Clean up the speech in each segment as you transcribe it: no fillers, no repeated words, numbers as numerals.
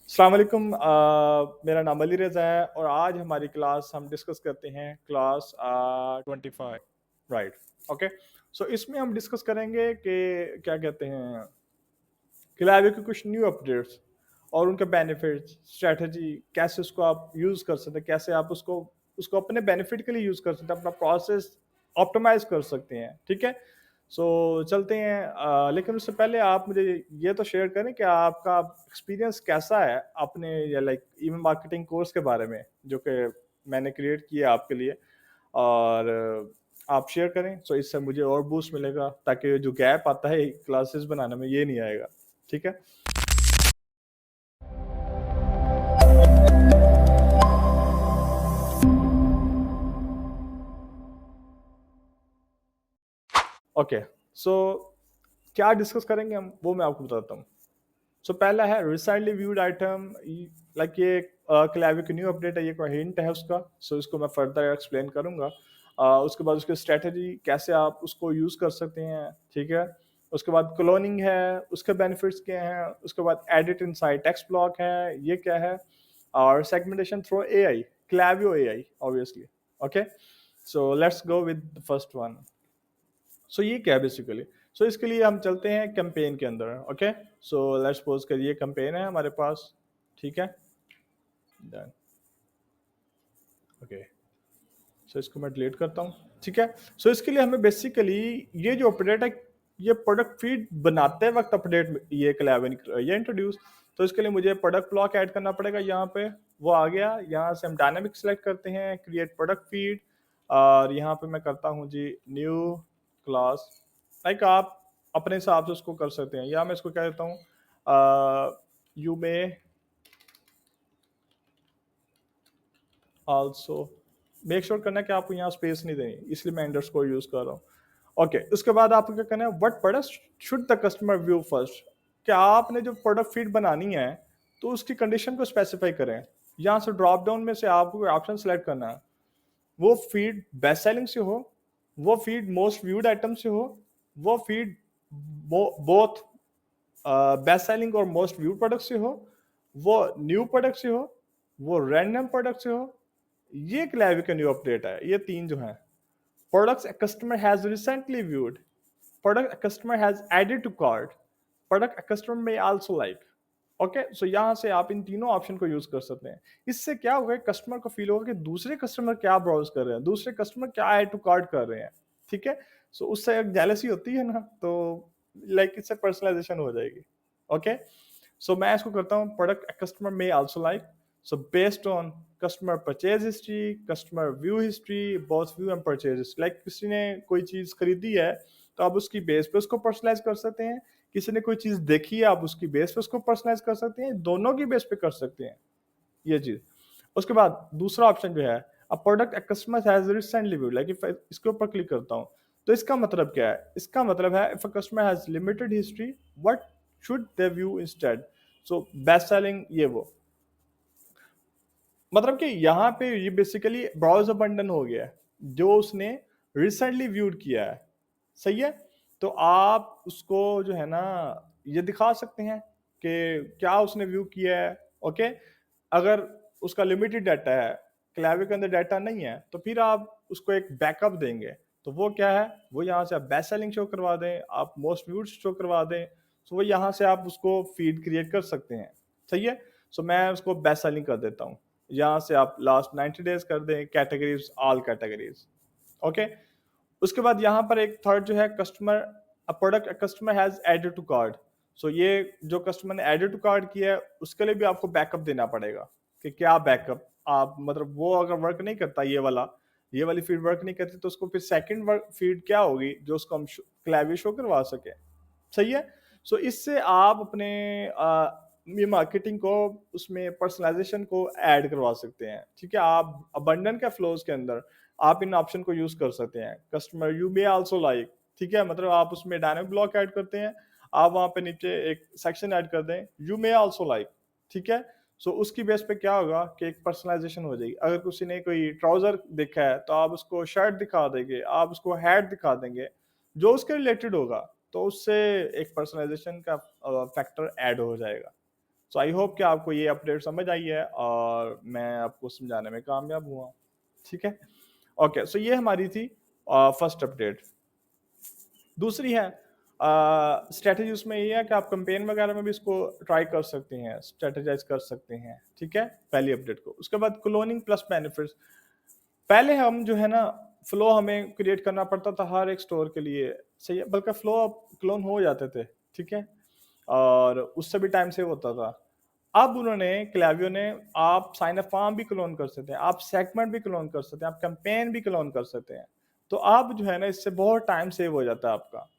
अस्सलाम वालेकुम मेरा नाम अली रज़ा है और आज हमारी क्लास हम डिस्कस करते हैं क्लास 25 राइट। ओके, सो इसमें हम डिस्कस करेंगे कि क्या कहते हैं क्लाइवे के कुछ न्यू अपडेट्स और उनके बेनिफिट्स स्ट्रेटजी कैसे उसको आप यूज़ कर सकते हैं, कैसे आप उसको उसको अपने बेनिफिट के लिए यूज़ कर सकते हैं, अपना प्रोसेस ऑप्टिमाइज कर सकते हैं। ठीक है, सो चलते हैं लेकिन उससे पहले आप मुझे ये तो शेयर करें कि आपका एक्सपीरियंस कैसा है अपने या लाइक ईमेल मार्केटिंग कोर्स के बारे में जो कि मैंने क्रिएट किया आपके लिए। और आप शेयर करें सो इससे मुझे और बूस्ट मिलेगा ताकि जो गैप आता है क्लासेस बनाने में ये नहीं आएगा। ठीक है, ओके, सो क्या डिस्कस करेंगे हम वो मैं आपको बताता हूँ। सो पहला है रिसेंटली व्यूड आइटम, लाइक ये क्लाइवे की न्यू अपडेट है, ये कोई हिंट है उसका। सो इसको मैं फर्दर एक्सप्लेन करूंगा। उसके बाद उसकी स्ट्रेटजी कैसे आप उसको यूज कर सकते हैं। ठीक है, उसके बाद क्लोनिंग है, उसके बेनिफिट्स क्या हैं, उसके बाद एडिट इनसाइड टेक्स्ट ब्लॉक है, ये क्या है, और segmentation through AI, Klaviyo AI obviously. Okay, so let's go with the first one. So ये क्या है बेसिकली। सो इसके लिए हम चलते हैं कैंपेन के अंदर। ओके, सो लेट्स सपोज करिए कैंपेन है हमारे पास। ठीक है, डन। ओके, सो इसको मैं डिलीट करता हूँ। ठीक है, सो इसके लिए हमें बेसिकली ये जो अपडेट है ये प्रोडक्ट फीड बनाते वक्त अपडेट ये क्लेवन ये इंट्रोड्यूस। तो इसके लिए मुझे प्रोडक्ट ब्लॉक ऐड करना पड़ेगा यहाँ पे। वो आ गया, यहाँ से हम डायनामिक सेलेक्ट करते हैं, क्रिएट प्रोडक्ट फीड, और यहाँ पे मैं करता हूँ जी न्यू क्लास। लाइक आप अपने हिसाब से उसको कर सकते हैं, या मैं इसको क्या देता हूँ, you may also, make sure करना है कि आपको यहाँ स्पेस नहीं देनी, इसलिए मैं अंडरस्कोर यूज कर रहा हूँ। ओके, उसके बाद आपको क्या करना है, what product should the customer view first. क्या आपने जो प्रोडक्ट फीड बनानी है तो उसकी कंडीशन को स्पेसिफाई करें। यहाँ से ड्रॉप डाउन में से आपको ऑप्शन सेलेक्ट करना है। वो फीड बेस्ट सेलिंग से हो, वो फीड मोस्ट व्यूड आइटम से हो, वो फीड बोथ बेस्ट सेलिंग और मोस्ट व्यू प्रोडक्ट से हो, वो न्यू प्रोडक्ट से हो, वो रैंडम प्रोडक्ट से हो। ये क्लैवी का न्यू अपडेट है, ये तीन जो है। Products a customer has recently viewed, product a customer has added to cart, product a customer may also like। Okay, so यहाँ से आप इन तीनों ऑप्शन को यूज कर सकते हैं। इससे क्या होगा, कस्टमर को फील होगा कि दूसरे कस्टमर क्या ब्राउज कर रहे हैं, दूसरे कस्टमर क्या ऐड टू कार्ट कर रहे हैं। ठीक है, सो उससे एक जेलसी होती है ना, तो लाइक इससे पर्सनलाइजेशन हो जाएगी। ओके, सो मैं इसको करता हूँ प्रोडक्ट कस्टमर में also like. So based on customer purchase history, customer view history, both view and purchase, like किसी ने कोई चीज खरीदी है तो आप उसकी बेस पे उसको पर्सनलाइज कर सकते हैं। किसी ने कोई चीज देखी है आप उसकी बेस पे उसको पर्सनलाइज कर सकते हैं, दोनों की बेस पे कर सकते हैं ये चीज। उसके बाद दूसरा ऑप्शन जो है, a product a customer has recently viewed, like if इसके ऊपर क्लिक करता हूँ तो इसका मतलब क्या है, इसका मतलब है if a customer has limited history what should they view instead. So best selling ये वो, मतलब कि यहाँ पे ये बेसिकली ब्राउज अबंडन हो गया है जो उसने रिसेंटली व्यूड किया है। सही है, तो आप उसको जो है ना ये दिखा सकते हैं कि क्या उसने व्यू किया है। ओके, अगर उसका लिमिटेड डाटा है, क्लावे के अंदर डाटा नहीं है, तो फिर आप उसको एक बैकअप देंगे। तो वो क्या है, वो यहाँ से आप बेस्ट सेलिंग शो करवा दें, आप मोस्ट व्यूड शो करवा दें, तो वो यहाँ से आप उसको फीड क्रिएट कर सकते हैं। सही है, सो मैं उसको बेस्ट सेलिंग कर देता हूँ। यहाँ से आप लास्ट 90 डेज कर दें, कैटेगरीज ऑल कैटेगरीज। ओके, उसके बाद यहाँ पर एक थर्ड जो है, customer a product customer has added to cart. So ये जो कस्टमर ने एडेड टू कार्ड किया है उसके लिए भी आपको बैकअप देना पड़ेगा कि क्या बैकअप आप, मतलब वो अगर वर्क नहीं करता ये वाली फीड वर्क नहीं करती तो उसको फिर सेकंड फीड क्या होगी जो उसको हम क्लैवी शो करवा सके। सही है, सो इससे आप अपने मार्केटिंग को उसमें पर्सनलाइजेशन को ऐड करवा सकते हैं। ठीक है, आप अबंडन के फ्लोज के अंदर आप इन ऑप्शन को यूज कर सकते हैं। Customer you may also like, ठीक है, मतलब आप उसमें डायनामिक ब्लॉक ऐड करते हैं, आप वहां पे नीचे एक सेक्शन ऐड कर दें यू मे आल्सो लाइक। ठीक है, सो उसकी बेस पे क्या होगा कि एक पर्सनलाइजेशन हो जाएगी। अगर किसी ने कोई ट्राउजर देखा है तो आप उसको शर्ट दिखा देंगे, आप उसको हैट दिखा देंगे जो उसके रिलेटेड होगा, तो उससे एक पर्सनलाइजेशन का फैक्टर ऐड हो जाएगा। सो आई होप कि आपको ये अपडेट समझ आई है और मैं आपको समझाने में कामयाब हुआ। ठीक है? ओके, सो ये हमारी थी फर्स्ट अपडेट। दूसरी है स्ट्रैटेजी, उसमें ये है कि आप कैंपेन वगैरह में भी इसको ट्राई कर सकते हैं, स्ट्रैटेजाइज कर सकते हैं। ठीक है? पहली अपडेट को। उसके बाद क्लोनिंग प्लस बेनिफिट्स। पहले हम जो है ना, फ्लो हमें क्रिएट करना पड़ता था हर एक स्टोर के लिए, सही है, बल्कि फ्लो अब क्लोन हो जाते थे। ठीक है? और उससे भी टाइम सेव होता था। अब उन्होंने, क्लावियो ने, आप साइन अप फॉर्म भी क्लोन कर सकते हैं, आप सेगमेंट भी क्लोन कर सकते हैं, आप कैंपेन भी क्लोन कर सकते हैं। तो आप जो है ना, इससे बहुत टाइम सेव हो जाता है आपका,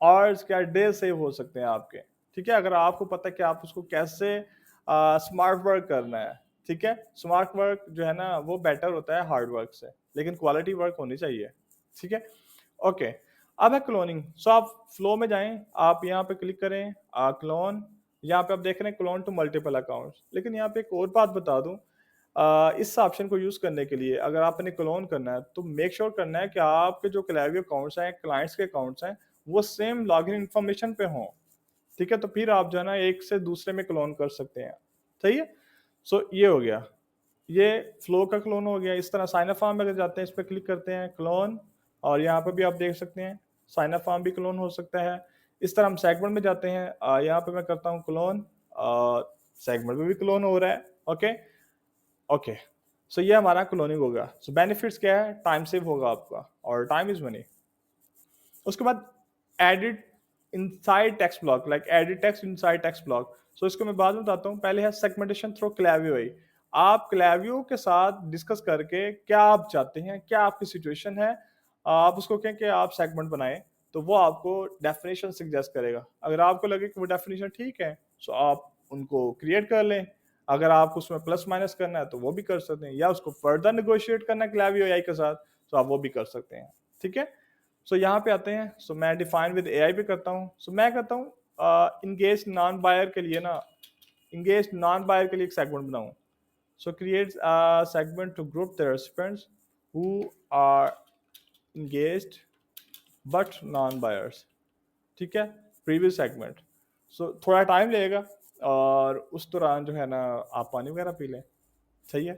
और क्या डे सेव हो सकते हैं आपके। ठीक है? अगर आपको पता है कि आप उसको कैसे स्मार्ट वर्क करना है। ठीक है? स्मार्ट वर्क जो है ना, वो बेटर होता है हार्ड वर्क से, लेकिन क्वालिटी वर्क होनी चाहिए। ठीक है? ओके, अब है क्लोनिंग। सो आप फ्लो में जाएं, आप यहाँ पे क्लिक करें, क्लोन। यहाँ पे आप देख रहे हैं क्लोन टू मल्टीपल अकाउंट्स। लेकिन यहाँ पे एक और बात बता दूं, इस ऑप्शन को यूज करने के लिए अगर आपने क्लोन करना है तो मेक श्योर करना है कि आपके जो क्लावियो अकाउंट्स हैं, क्लाइंट्स के अकाउंट्स हैं, वो सेम लॉगिन इन्फॉर्मेशन पे हों। ठीक है? तो फिर आप जो है ना, एक से दूसरे में क्लोन कर सकते हैं। सही है? सो ये हो गया, ये फ्लो का क्लोन हो गया। इस तरह साइन अप फॉर्म में अगर जाते हैं, इस पर क्लिक करते हैं, क्लोन, और यहाँ पे भी आप देख सकते हैं साइन अप फॉर्म भी क्लोन हो सकता है। इस तरह हम सेगमेंट में जाते हैं, यहाँ पे मैं करता हूँ क्लोन, और सेगमेंट में भी क्लोन हो रहा है। ओके, ओके, सो ये हमारा क्लोनिंग होगा। सो बेनिफिट्स क्या है? टाइम सेव होगा आपका, और टाइम इज मनी। उसके बाद edit inside text block, like edit text inside text block. So इसको मैं बाद में बताता हूँ। पहले है सेगमेंटेशन थ्रू क्लावियो। आप क्लावियो के साथ डिस्कस करके क्या आप चाहते हैं, क्या आपकी सिचुएशन है, आप उसको कहें कि आप सेगमेंट बनाएं, तो वो आपको डेफिनेशन सजेस्ट करेगा। अगर आपको लगे कि वो डेफिनेशन ठीक है, सो आप उनको क्रिएट कर लें। अगर आपको उसमें प्लस माइनस करना है तो वो भी कर सकते हैं, या उसको फर्दर निगोशिएट करना है क्लावियो एआई के साथ, तो आप वो भी कर सकते हैं। ठीक है? सो यहाँ पे आते हैं। सो मैं डिफाइन विद एआई पे करता हूँ। सो मैं कहता हूँ इंगेज नॉन बायर के लिए ना, इंगेज नॉन बायर के लिए एक सेगमेंट बनाऊँ। So create segment to group the recipients who are engaged but non buyers. ठीक है? Previous segment. सो थोड़ा टाइम लगेगा, और उस दौरान जो है ना, आप पानी वगैरह पी लें। सही है?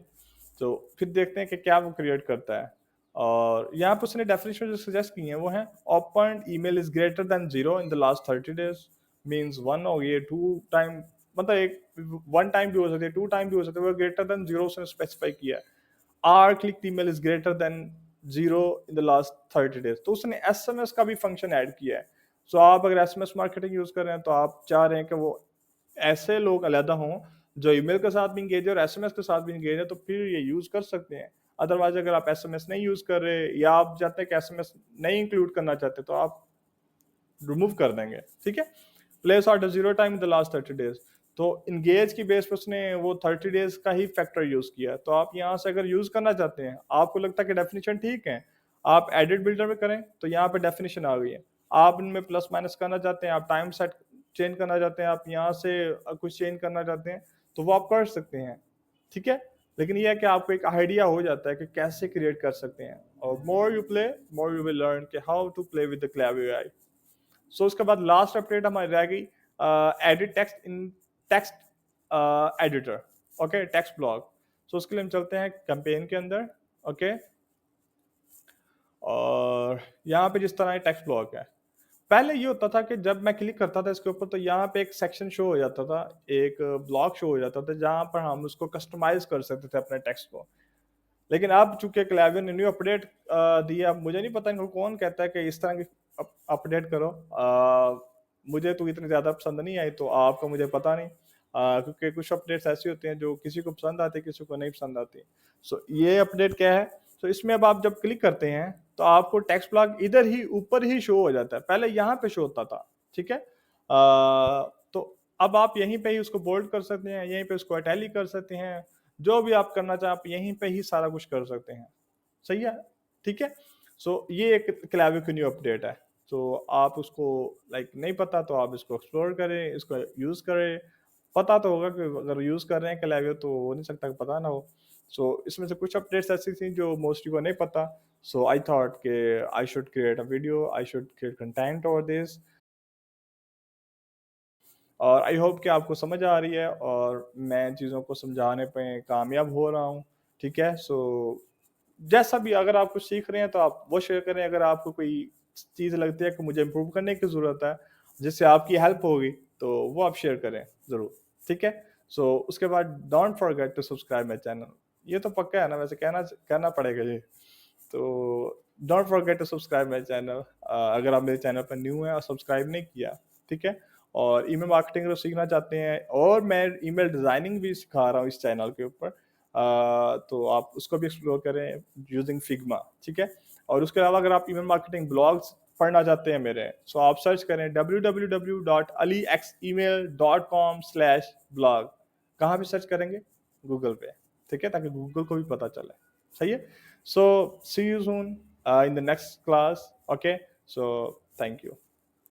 तो फिर देखते हैं कि क्या वो क्रिएट करता है। और यहाँ पर उसने डेफिनेशन जो सजेस्ट की है वो है, open email is greater than 0 in the last 30 days. Means 1 हो गई, 2 टाइम, मतलब एक 1 टाइम भी हो सकती है, 2 टाइम भी हो सकती है, वो ग्रेटर देन 0 उसने स्पेसिफाई किया है। Or click email is greater than 0 in the last 30 days. तो उसने एसएमएस का भी फंक्शन ऐड किया है। सो आप अगर एसएमएस मार्केटिंग यूज कर रहे हैं, तो आप चाह रहे हैं कि वो ऐसे लोग अलहदा हों जो ईमेल के साथ भी इंगेज है और एसएमएस के साथ भी इंगेज है, तो फिर ये यूज कर सकते हैं। अदरवाइज अगर आप एसएमएस नहीं यूज कर रहे, या आप चाहते हैं कि एसएमएस नहीं इंक्लूड करना चाहते, तो आप रिमूव कर देंगे। ठीक है? Place order 0 time in the last 30 days. तो इंगेज की बेस पर उसने वो 30 डेज का ही फैक्टर यूज किया। तो आप यहाँ से अगर यूज करना चाहते हैं, आपको लगता है कि डेफिनेशन ठीक है, आप एडिट बिल्डर में करें, तो यहाँ पे डेफिनेशन आ गई है। आप इनमें प्लस माइनस करना चाहते हैं, आप टाइम सेट चेंज करना चाहते हैं, आप यहाँ से कुछ चेंज करना चाहते हैं, तो वो आप कर सकते हैं। ठीक है? लेकिन ये है कि आपको एक आइडिया हो जाता है कि कैसे क्रिएट कर सकते हैं। और more you play, more you will learn कि how to play with the Klaviyo AI. So उसके बाद लास्ट अपडेट हमारी रह गई, edit text in text editor. Okay, text block. So उसके लिए हम चलते हैं कैंपेन के अंदर। ओके, और यहाँ पे जिस तरह टेक्स्ट ब्लॉक है, पहले ये होता था कि जब मैं क्लिक करता था इसके ऊपर, तो यहाँ पे एक सेक्शन शो हो जाता था, एक ब्लॉक शो हो जाता था, जहाँ पर हम उसको कस्टमाइज कर सकते थे अपने टेक्स्ट को। लेकिन अब चूंकि क्लावियो ने न्यू अपडेट दिया, मुझे नहीं पता इनको कौन कहता है कि इस तरह की अपडेट करो। मुझे तो इतनी ज़्यादा पसंद नहीं आई, तो आपको मुझे पता नहीं, क्योंकि कुछ अपडेट्स ऐसी होती हैं जो किसी को पसंद आती है, किसी को नहीं पसंद आती। सो ये अपडेट क्या है? तो इसमें अब आप जब क्लिक करते हैं, तो आपको टेक्स्ट ब्लॉक इधर ही ऊपर ही शो हो जाता है, पहले यहाँ पे शो होता था। ठीक है? तो अब आप यहीं पे ही उसको बोल्ड कर सकते हैं, यहीं पे उसको इटैलिक कर सकते हैं, जो भी आप करना चाहें आप यहीं पे ही सारा कुछ कर सकते हैं। सही है? ठीक है? सो ये एक क्लावियो की न्यू अपडेट है। सो आप उसको लाइक नहीं पता, तो आप इसको एक्सप्लोर करें, इसको यूज़ करें। पता तो होगा कि अगर यूज़ कर रहे हैं क्लावियो, तो हो नहीं सकता कि पता ना हो। सो इसमें से कुछ अपडेट्स ऐसी थी जो मोस्टली को नहीं पता। सो आई थॉट कि I should create a video, I should create content over this. और आई होप कि आपको समझ आ रही है और मैं चीज़ों को समझाने पे कामयाब हो रहा हूँ, ठीक है? सो जैसा भी अगर आप कुछ सीख रहे हैं तो आप वो शेयर करें, अगर आपको कोई चीज़ लगती है कि मुझे इम्प्रूव करने की ज़रूरत है, जिससे आपकी हेल्प होगी, तो वो आप शेयर करें ज़रूर, ठीक है? सो उसके बाद don't forget to subscribe my channel. ये तो पक्का है ना, वैसे कहना कहना पड़ेगा ये। तो don't forget to subscribe my channel. अगर आप मेरे चैनल पर न्यू हैं और सब्सक्राइब नहीं किया, ठीक है? और ईमेल मार्केटिंग अगर सीखना चाहते हैं और मैं ईमेल डिज़ाइनिंग भी सिखा रहा हूँ इस चैनल के ऊपर, तो आप उसको भी एक्सप्लोर करें यूजिंग फिग्मा, ठीक है? और उसके अलावा अगर आप ईमेल मार्केटिंग ब्लॉग्स पढ़ना चाहते हैं मेरे, सो आप सर्च करें www.aliexemail.com/blog। कहाँ पे सर्च करेंगे? गूगल पे, ठीक है? ताकि गूगल को भी पता चले, सही है? So see you soon in the next class, okay? So thank you.